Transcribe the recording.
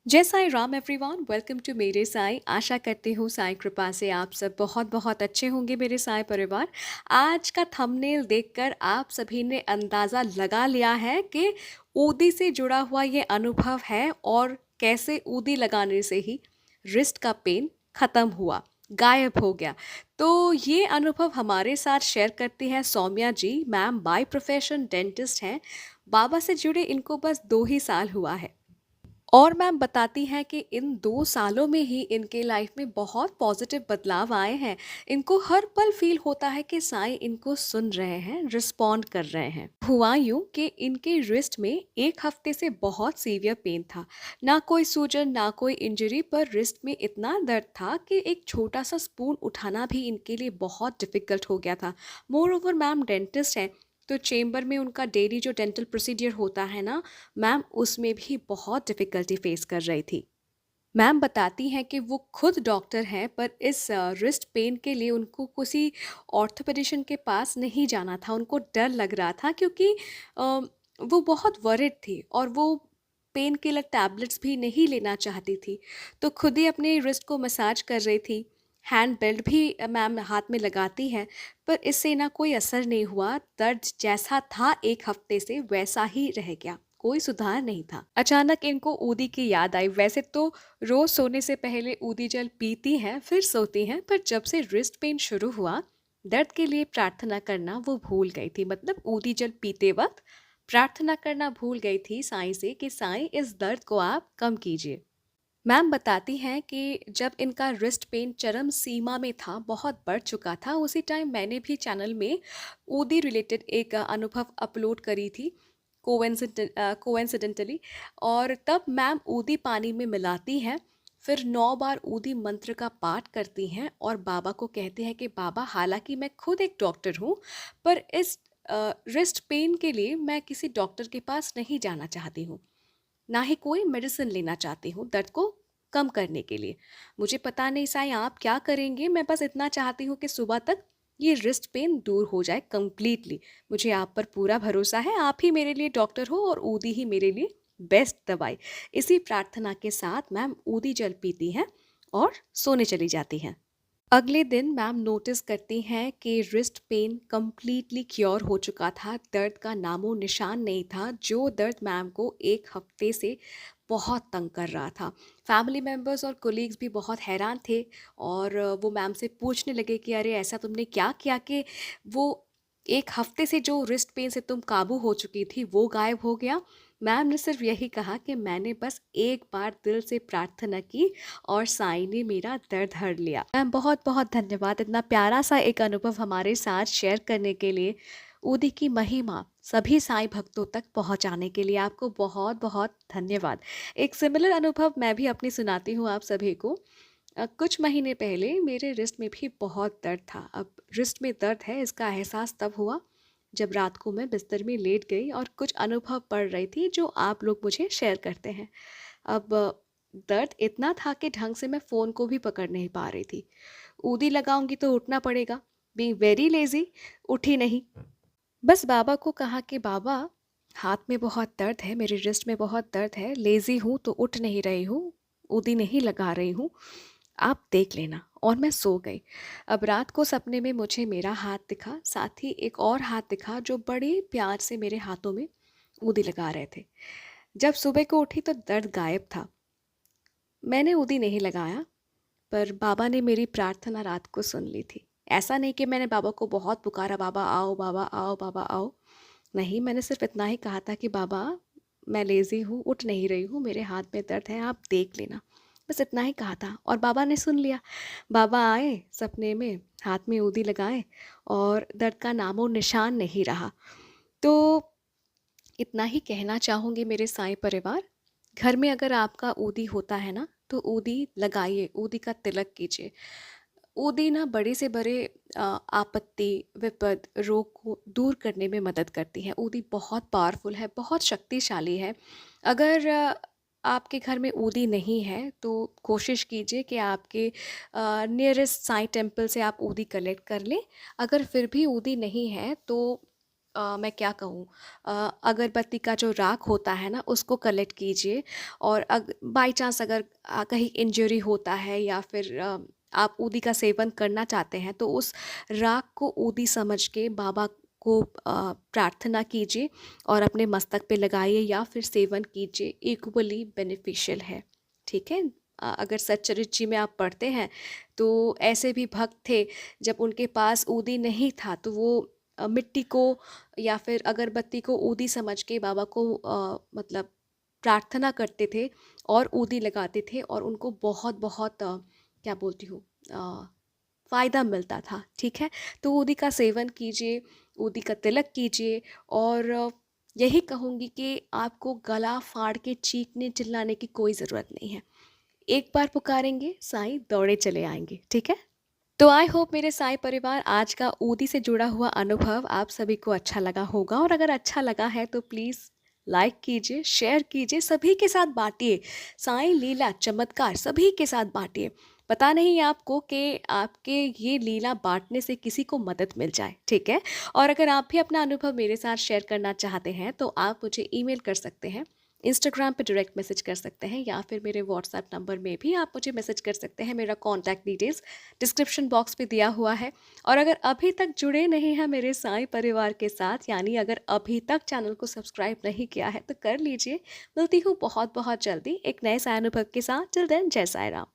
जय Sai Ram everyone, welcome to मेरे साईं। आशा करती हूँ साईं कृपा से आप सब बहुत बहुत अच्छे होंगे मेरे साईं परिवार। आज का थंबनेल देखकर आप सभी ने अंदाज़ा लगा लिया है कि ऊदी से जुड़ा हुआ ये अनुभव है और कैसे ऊदी लगाने से ही रिस्ट का पेन ख़त्म हुआ, गायब हो गया। तो ये अनुभव हमारे साथ शेयर करती हैं सौम्या जी। मैम बाय प्रोफेशन डेंटिस्ट हैं। बाबा से जुड़े इनको बस 2 ही साल हुआ है। और मैम बताती हैं कि इन 2 सालों में ही इनके लाइफ में बहुत पॉजिटिव बदलाव आए हैं। इनको हर पल फ़ील होता है कि साईं इनको सुन रहे हैं, रिस्पॉन्ड कर रहे हैं। हुआ यूँ कि इनके रिस्ट में 1 हफ़्ते से बहुत सीवियर पेन था। ना कोई सूजन, ना कोई इंजरी, पर रिस्ट में इतना दर्द था कि एक छोटा-सा स्पून उठाना भी इनके लिए बहुत डिफ़िकल्ट हो गया था। मोर ओवर मैम डेंटिस्ट हैं, तो चेंबर में उनका डेली जो डेंटल प्रोसीजर होता है ना मैम, उसमें भी बहुत डिफ़िकल्टी फ़ेस कर रही थी। मैम बताती हैं कि वो खुद डॉक्टर हैं, पर इस रिस्ट पेन के लिए उनको किसी ऑर्थोपेडिशियन के पास नहीं जाना था। उनको डर लग रहा था क्योंकि वो बहुत वरिड थी और वो पेन किलर टैबलेट्स भी नहीं लेना चाहती थी। तो खुद ही अपने रिस्ट को मसाज कर रही थी। हैंड बेल्ट भी मैम हाथ में लगाती हैं, पर इससे ना कोई असर नहीं हुआ। दर्द जैसा था 1 हफ्ते से वैसा ही रह गया, कोई सुधार नहीं था। अचानक इनको ऊदी की याद आई। वैसे तो रोज सोने से पहले ऊदी जल पीती हैं, फिर सोती हैं, पर जब से रिस्ट पेन शुरू हुआ, दर्द के लिए प्रार्थना करना वो भूल गई थी। मतलब ऊदी जल पीते वक्त प्रार्थना करना भूल गई थी साईं से कि साईं इस दर्द को आप कम कीजिए। मैम बताती हैं कि जब इनका रिस्ट पेन चरम सीमा में था, बहुत बढ़ चुका था, उसी टाइम मैंने भी चैनल में ऊदी रिलेटेड एक अनुभव अपलोड करी थी, कोइंसिडेंटली। और तब मैम ऊदी पानी में मिलाती हैं, फिर 9 बार ऊदी मंत्र का पाठ करती हैं और बाबा को कहते हैं कि बाबा, हालांकि मैं खुद एक डॉक्टर हूँ, पर इस रिस्ट पेन के लिए मैं किसी डॉक्टर के पास नहीं जाना चाहती हूँ, ना ही कोई मेडिसिन लेना चाहती हूँ दर्द को कम करने के लिए। मुझे पता नहीं साईं आप क्या करेंगे, मैं बस इतना चाहती हूँ कि सुबह तक ये रिस्ट पेन दूर हो जाए कंप्लीटली। मुझे आप पर पूरा भरोसा है, आप ही मेरे लिए डॉक्टर हो और ऊदी ही मेरे लिए बेस्ट दवाई। इसी प्रार्थना के साथ मैम ऊदी जल पीती हैं और सोने चली जाती हैं। अगले दिन मैम नोटिस करती हैं कि रिस्ट पेन कंप्लीटली क्योर हो चुका था। दर्द का नामो निशान नहीं था, जो दर्द मैम को 1 हफ्ते से बहुत तंग कर रहा था। फैमिली मेम्बर्स और कोलीग्स भी बहुत हैरान थे और वो मैम से पूछने लगे कि अरे ऐसा तुमने क्या किया कि वो 1 हफ्ते से जो रिस्ट पेन से तुम काबू हो चुकी थी वो गायब हो गया। मैम ने सिर्फ यही कहा कि मैंने बस एक बार दिल से प्रार्थना की और साईं ने मेरा दर्द हर लिया। मैम बहुत बहुत धन्यवाद इतना प्यारा सा एक अनुभव हमारे साथ शेयर करने के लिए। ऊदी की महिमा सभी साईं भक्तों तक पहुंचाने के लिए आपको बहुत बहुत धन्यवाद। एक सिमिलर अनुभव मैं भी अपनी सुनाती हूँ आप सभी को। कुछ महीने पहले मेरे रिस्ट में भी बहुत दर्द था। अब रिस्ट में दर्द है इसका एहसास तब हुआ जब रात को मैं बिस्तर में लेट गई और कुछ अनुभव पढ़ रही थी जो आप लोग मुझे शेयर करते हैं। अब दर्द इतना था कि ढंग से मैं फ़ोन को भी पकड़ नहीं पा रही थी। ऊदी लगाऊंगी तो उठना पड़ेगा, बीइंग वेरी लेज़ी, उठी नहीं। बस बाबा को कहा कि बाबा, हाथ में बहुत दर्द है, मेरे रिस्ट में बहुत दर्द है, लेज़ी हूँ तो उठ नहीं रही हूँ, ऊदी नहीं लगा रही हूँ, आप देख लेना। और मैं सो गई। अब रात को सपने में मुझे मेरा हाथ दिखा, साथ ही एक और हाथ दिखा जो बड़े प्यार से मेरे हाथों में ऊदी लगा रहे थे। जब सुबह को उठी तो दर्द गायब था। मैंने ऊदी नहीं लगाया, पर बाबा ने मेरी प्रार्थना रात को सुन ली थी। ऐसा नहीं कि मैंने बाबा को बहुत पुकारा, बाबा आओ, बाबा आओ, बाबा आओ। नहीं, मैंने सिर्फ इतना ही कहा था कि बाबा, मैं लेज़ी हूँ, उठ नहीं रही हूँ, मेरे हाथ में दर्द है, आप देख लेना। बस इतना ही कहा था और बाबा ने सुन लिया। बाबा आए सपने में, हाथ में ऊदी लगाए और दर्द का नामो निशान नहीं रहा। तो इतना ही कहना चाहूँगी मेरे साईं परिवार, घर में अगर आपका ऊदी होता है ना, तो ऊदी लगाइए, ऊदी का तिलक कीजिए। ऊदी ना बड़े से बड़े आपत्ति, विपद, रोग को दूर करने में मदद करती है। ऊदी बहुत पावरफुल है, बहुत शक्तिशाली है। अगर आपके घर में ऊदी नहीं है, तो कोशिश कीजिए कि आपके नियरेस्ट साईं टेम्पल से आप ऊदी कलेक्ट कर लें। अगर फिर भी ऊदी नहीं है, तो मैं क्या कहूँ, अगरबत्ती का जो राख होता है ना उसको कलेक्ट कीजिए। और बाई चांस अगर कहीं इंजरी होता है या फिर आप ऊदी का सेवन करना चाहते हैं तो उस राख को ऊदी समझ के बाबा को प्रार्थना कीजिए और अपने मस्तक पे लगाइए या फिर सेवन कीजिए, इक्वली बेनिफिशियल है। ठीक है। अगर सच्चरित्र जी में आप पढ़ते हैं तो ऐसे भी भक्त थे, जब उनके पास ऊदी नहीं था तो वो मिट्टी को या फिर अगरबत्ती को ऊदी समझ के बाबा को मतलब प्रार्थना करते थे और ऊदी लगाते थे और उनको बहुत बहुत क्या बोलती हूँ, फ़ायदा मिलता था। ठीक है। तो ऊदी का सेवन कीजिए, ऊदी का तिलक कीजिए। और यही कहूँगी कि आपको गला फाड़ के चीखने चिल्लाने की कोई ज़रूरत नहीं है। एक बार पुकारेंगे साईं दौड़े चले आएंगे। ठीक है। तो आई होप मेरे साईं परिवार आज का ऊदी से जुड़ा हुआ अनुभव आप सभी को अच्छा लगा होगा, और अगर अच्छा लगा है तो प्लीज़ लाइक कीजिए, शेयर कीजिए, सभी के साथ बांटिए। साईं लीला चमत्कार सभी के साथ बांटिए। पता नहीं आपको कि आपके ये लीला बांटने से किसी को मदद मिल जाए। ठीक है। और अगर आप भी अपना अनुभव मेरे साथ शेयर करना चाहते हैं तो आप मुझे ईमेल कर सकते हैं, इंस्टाग्राम पे डायरेक्ट मैसेज कर सकते हैं, या फिर मेरे व्हाट्सएप नंबर में भी आप मुझे मैसेज कर सकते हैं। मेरा कॉन्टैक्ट डिटेल्स डिस्क्रिप्शन बॉक्स पे दिया हुआ है। और अगर अभी तक जुड़े नहीं हैं मेरे साईं परिवार के साथ, यानी अगर अभी तक चैनल को सब्सक्राइब नहीं किया है तो कर लीजिए। मिलती हूँ बहुत बहुत जल्दी एक नए साईं अनुभव के साथ। टिल देन जय साईं राम।